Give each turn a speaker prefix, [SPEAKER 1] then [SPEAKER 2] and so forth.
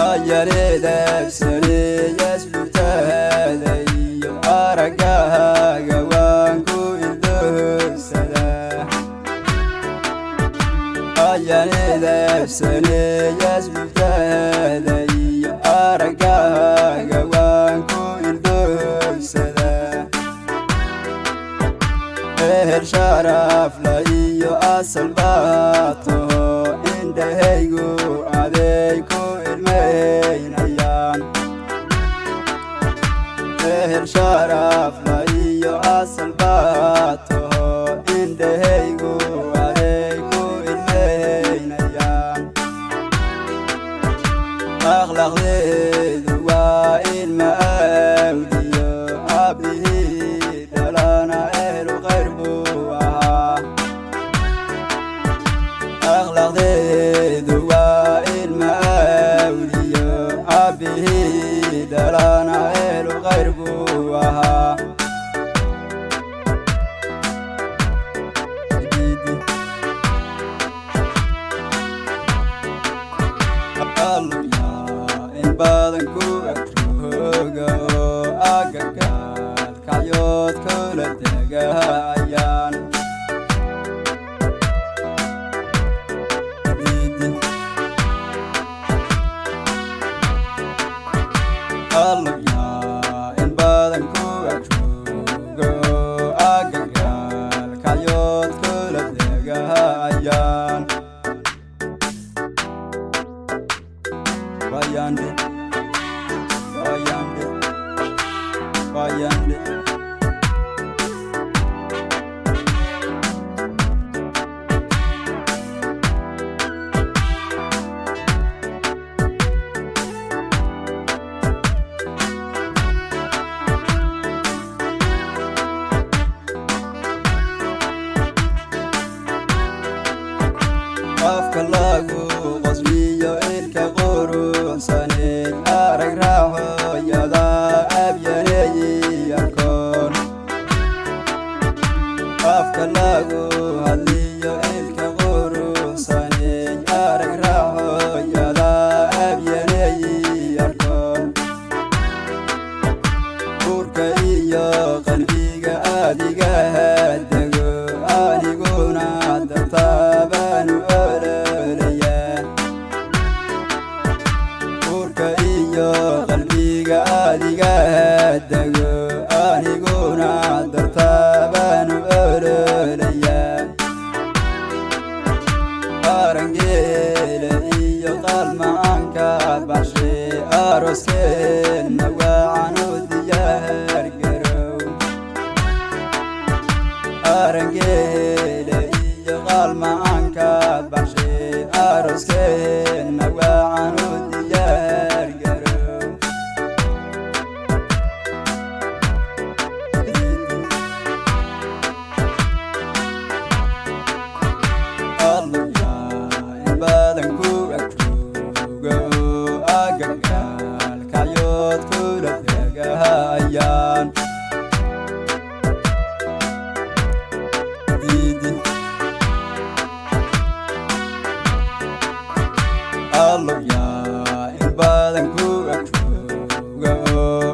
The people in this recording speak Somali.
[SPEAKER 1] ayareedeg sareeyas lutahadayo aragaaga waan ku ildogsada ayareedeg sareeyas lutahadayo aragaaga waan ku ildogsada ehel sharaf laiyo asal baato indhahaygu aday ku ilmaynayaan ehel sharaf laiyo asal baato indhahaygu aday ku ilmaynayaan akhlaaqdeedu waa ilma awliyo abihii dhalana ehlu khayr buu ahaa akhlaaqdeedu waa ilma awliyo abihii dhalana ehlu khayr buu ahaa in badan ku agrooga oo agagaad kacyood kula tegayaan in badan ku agrooga oo agagaad kacyood kula tegayaan Bayande, bayande, bayande. Afka lagu qasbiyo ilka quruxsaneed arag raaxooyada abyaneeyi arkoon afka lagu hadliyo ilka quruxsaneed arag raaxooyada abyaneeyi arkoon urka iyo qalbiga adiga hadego aniguna dartaabanu qalbiga adiga hadego aniguna dartaabanu ololayaa arangeela iyo qalmaankaad baxshay aroskeenna waacanu diyaargarow arangeela iyo qalmaankaad baxshay aroskeenna waacanu diyaargarow badan ku agrooga oo agagaal kacyood kula tegayaan in badan ku agrooga oo